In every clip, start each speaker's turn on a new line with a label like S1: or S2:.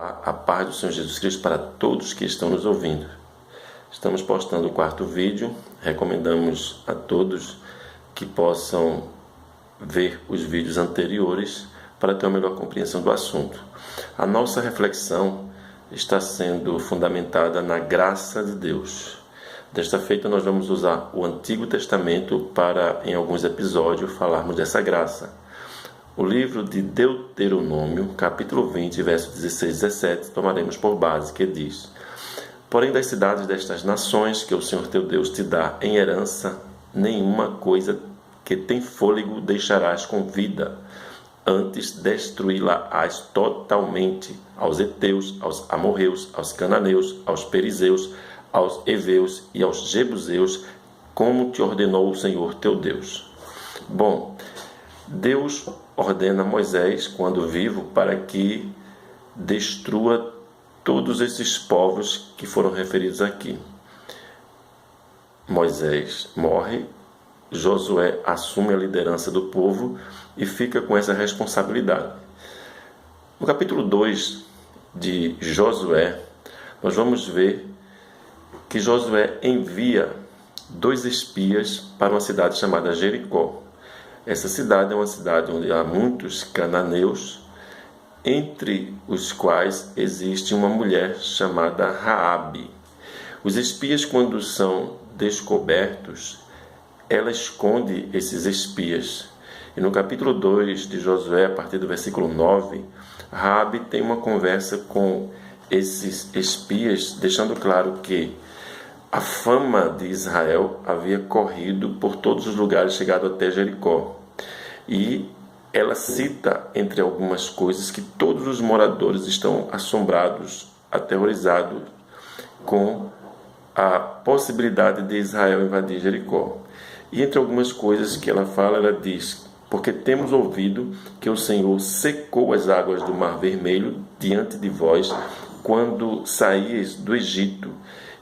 S1: A paz do Senhor Jesus Cristo para todos que estão nos ouvindo. Estamos postando o quarto vídeo. Recomendamos a todos que possam ver os vídeos anteriores para ter uma melhor compreensão do assunto. A nossa reflexão está sendo fundamentada na graça de Deus. Desta feita, nós vamos usar o Antigo Testamento para, em alguns episódios, falarmos dessa graça. O livro de Deuteronômio, capítulo 20, versos 16 e 17, tomaremos por base, que diz: Porém das cidades destas nações, que o Senhor teu Deus te dá em herança, nenhuma coisa que tem fôlego deixarás com vida, antes destruí-la-ás totalmente, aos heteus, aos amorreus, aos cananeus, aos perizeus, aos heveus e aos jebuseus, como te ordenou o Senhor teu Deus. Bom, Deus ordena a Moisés, quando vivo, para que destrua todos esses povos que foram referidos aqui. Moisés morre, Josué assume a liderança do povo e fica com essa responsabilidade. No capítulo 2 de Josué, nós vamos ver que Josué envia 2 espias para uma cidade chamada Jericó. Essa cidade é uma cidade onde há muitos cananeus, entre os quais existe uma mulher chamada Raabe. Os espias, quando são descobertos, ela esconde esses espias. E no capítulo 2 de Josué, a partir do versículo 9, Raabe tem uma conversa com esses espias, deixando claro que a fama de Israel havia corrido por todos os lugares, chegado até Jericó. E ela cita, entre algumas coisas, que todos os moradores estão assombrados, aterrorizados com a possibilidade de Israel invadir Jericó. E entre algumas coisas que ela fala, ela diz: porque temos ouvido que o Senhor secou as águas do Mar Vermelho diante de vós, quando saíeis do Egito,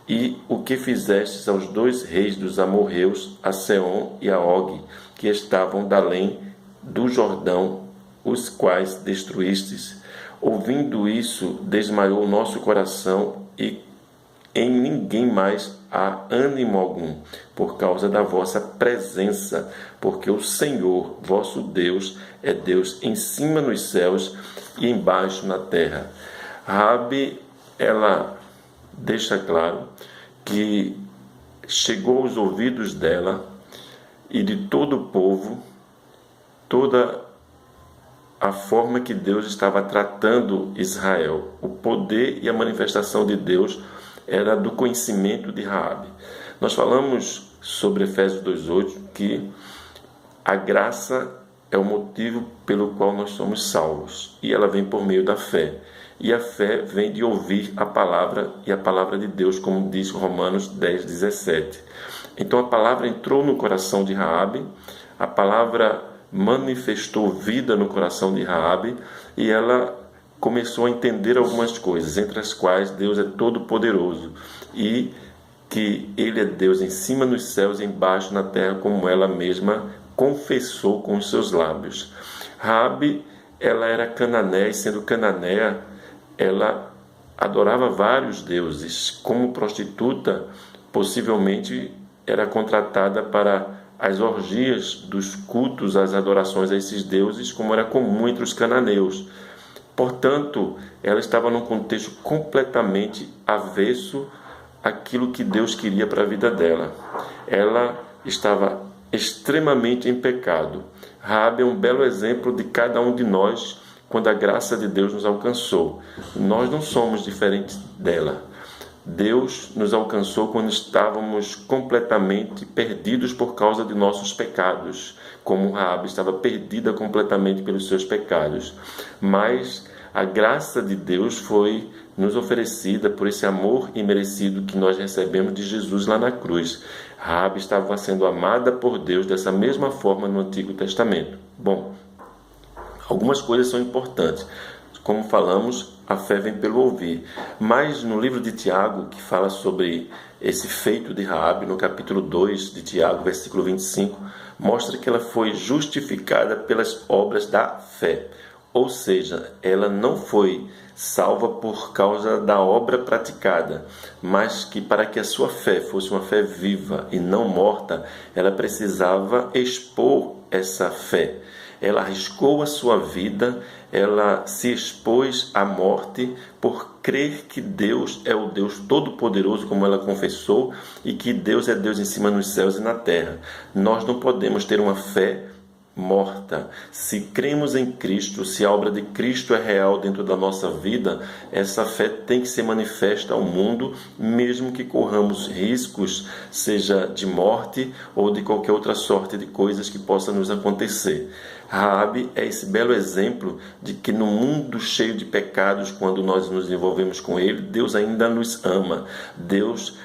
S1: e o que fizestes aos 2 reis dos amorreus, a Seom e a Og, que estavam da além do Jordão, os quais destruístes. Ouvindo isso, desmaiou o nosso coração, e em ninguém mais há ânimo algum, por causa da vossa presença, porque o Senhor, vosso Deus, é Deus em cima nos céus e embaixo na terra. Raabe, ela deixa claro que chegou aos ouvidos dela e de todo o povo toda a forma que Deus estava tratando Israel. O poder e a manifestação de Deus era do conhecimento de Raabe. Nós falamos sobre Efésios 2:8 que a graça é o motivo pelo qual nós somos salvos, e ela vem por meio da fé. E a fé vem de ouvir a palavra, e a palavra de Deus, como diz Romanos 10:17. Então a palavra entrou no coração de Raabe, a palavra manifestou vida no coração de Raabe, e ela começou a entender algumas coisas, entre as quais Deus é todo-poderoso e que Ele é Deus em cima nos céus e embaixo na terra, como ela mesma confessou com os seus lábios. Raabe, ela era cananeia, e sendo cananeia, ela adorava vários deuses. Como prostituta, possivelmente era contratada para as orgias dos cultos, as adorações a esses deuses, como era comum entre os cananeus. Portanto, ela estava num contexto completamente avesso àquilo que Deus queria para a vida dela. Ela estava extremamente em pecado. Raabe é um belo exemplo de cada um de nós quando a graça de Deus nos alcançou. Nós não somos diferentes dela. Deus nos alcançou quando estávamos completamente perdidos por causa de nossos pecados, como Raabe estava perdida completamente pelos seus pecados. Mas a graça de Deus foi nos oferecida por esse amor imerecido que nós recebemos de Jesus lá na cruz. Raabe estava sendo amada por Deus dessa mesma forma no Antigo Testamento. Bom, algumas coisas são importantes. Como falamos, a fé vem pelo ouvir. Mas no livro de Tiago, que fala sobre esse feito de Raabe, no capítulo 2 de Tiago, versículo 25, mostra que ela foi justificada pelas obras da fé. Ou seja, ela não foi salva por causa da obra praticada, mas que para que a sua fé fosse uma fé viva e não morta, ela precisava expor essa fé. Ela arriscou a sua vida, ela se expôs à morte por crer que Deus é o Deus Todo-Poderoso, como ela confessou, e que Deus é Deus em cima nos céus e na terra. Nós não podemos ter uma fé morta. Se cremos em Cristo, se a obra de Cristo é real dentro da nossa vida, essa fé tem que ser manifesta ao mundo, mesmo que corramos riscos, seja de morte ou de qualquer outra sorte de coisas que possa nos acontecer. Raabe é esse belo exemplo de que no mundo cheio de pecados, quando nós nos envolvemos com ele, Deus ainda nos ama. Deus,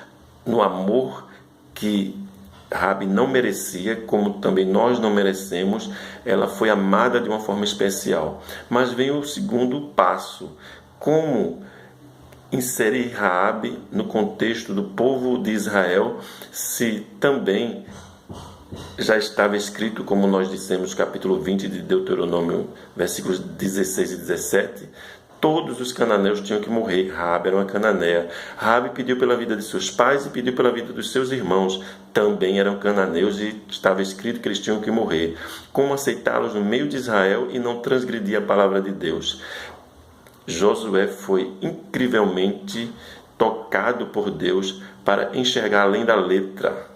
S1: no amor que Raabe não merecia, como também nós não merecemos, ela foi amada de uma forma especial. Mas vem o segundo passo: como inserir Raabe no contexto do povo de Israel, se também já estava escrito, como nós dissemos, capítulo 20 de Deuteronômio, versículos 16 e 17, todos os cananeus tinham que morrer. Raabe era uma cananeia. Raabe pediu pela vida de seus pais e pediu pela vida dos seus irmãos. Também eram cananeus e estava escrito que eles tinham que morrer. Como aceitá-los no meio de Israel e não transgredir a palavra de Deus? Josué foi incrivelmente tocado por Deus para enxergar além da letra,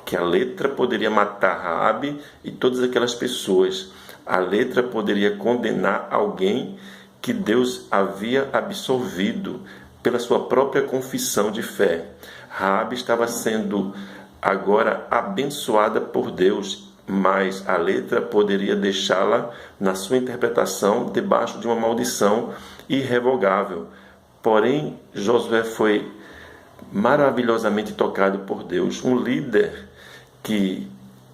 S1: que a letra poderia matar Raabe e todas aquelas pessoas. A letra poderia condenar alguém que Deus havia absolvido pela sua própria confissão de fé. Raabe estava sendo agora abençoada por Deus, mas a letra poderia deixá-la, na sua interpretação, debaixo de uma maldição irrevogável. Porém, Josué foi maravilhosamente tocado por Deus, um líder que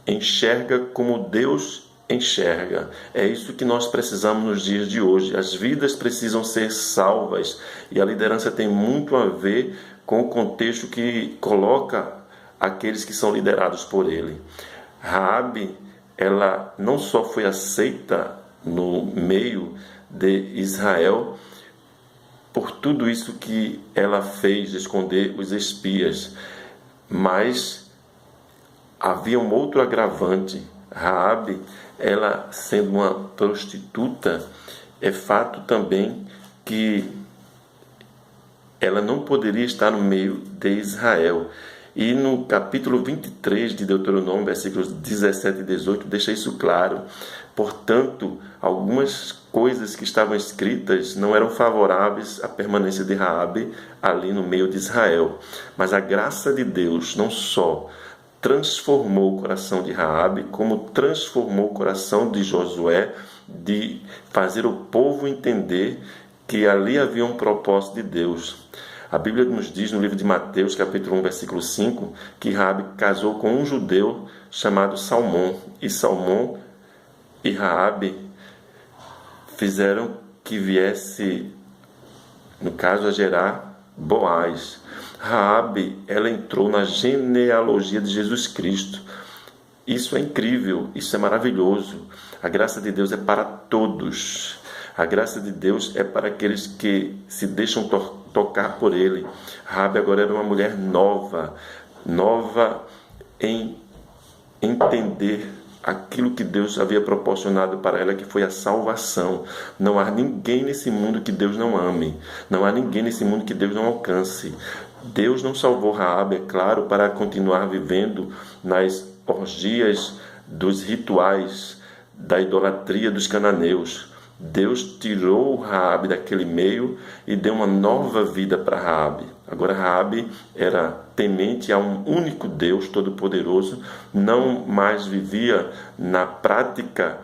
S1: enxerga como Deus enxerga. É isso que nós precisamos nos dias de hoje. As vidas precisam ser salvas e a liderança tem muito a ver com o contexto que coloca aqueles que são liderados por ele. Raabe, ela não só foi aceita no meio de Israel por tudo isso que ela fez de esconder os espias, mas havia um outro agravante. Raabe, ela sendo uma prostituta, é fato também que ela não poderia estar no meio de Israel. E no capítulo 23 de Deuteronômio, versículos 17 e 18, deixa isso claro. Portanto, algumas coisas que estavam escritas não eram favoráveis à permanência de Raabe ali no meio de Israel. Mas a graça de Deus não só transformou o coração de Raabe, como transformou o coração de Josué, de fazer o povo entender que ali havia um propósito de Deus. A Bíblia nos diz no livro de Mateus, capítulo 1, versículo 5, que Raabe casou com um judeu chamado Salmão, e Salmão e Raabe fizeram que viesse, no caso, a gerar Boaz. Raabe, ela entrou na genealogia de Jesus Cristo. Isso é incrível, isso é maravilhoso. A graça de Deus é para todos. A graça de Deus é para aqueles que se deixam tocar por Ele. Raabe agora era uma mulher nova em entender aquilo que Deus havia proporcionado para ela, que foi a salvação. Não há ninguém nesse mundo que Deus não ame. Não há ninguém nesse mundo que Deus não alcance. Deus não salvou Raabe, é claro, para continuar vivendo nas orgias dos rituais da idolatria dos cananeus. Deus tirou Raabe daquele meio e deu uma nova vida para Raabe. Agora Raabe era temente a um único Deus Todo-Poderoso, não mais vivia na prática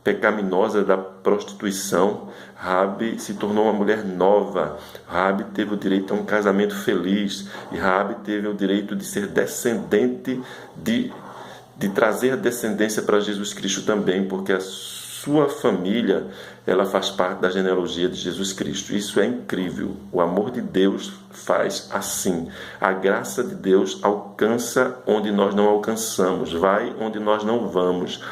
S1: pecaminosa da prostituição. Raabe se tornou uma mulher nova. Raabe teve o direito a um casamento feliz. E Raabe teve o direito de ser descendente, de trazer a descendência para Jesus Cristo também, porque a sua família, ela faz parte da genealogia de Jesus Cristo. Isso é incrível. O amor de Deus faz assim. A graça de Deus alcança onde nós não alcançamos, vai onde nós não vamos.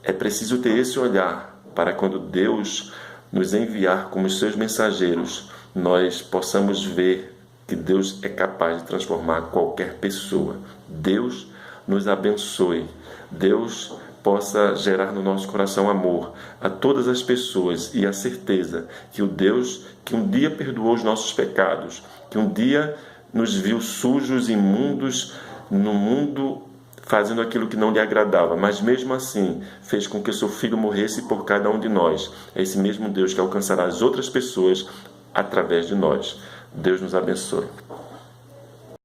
S1: É preciso ter esse olhar para quando Deus nos enviar como seus mensageiros, nós possamos ver que Deus é capaz de transformar qualquer pessoa. Deus nos abençoe. Deus possa gerar no nosso coração amor a todas as pessoas e a certeza que o Deus que um dia perdoou os nossos pecados, que um dia nos viu sujos, imundos no mundo, fazendo aquilo que não lhe agradava, mas mesmo assim fez com que o seu Filho morresse por cada um de nós. É esse mesmo Deus que alcançará as outras pessoas através de nós. Deus nos abençoe.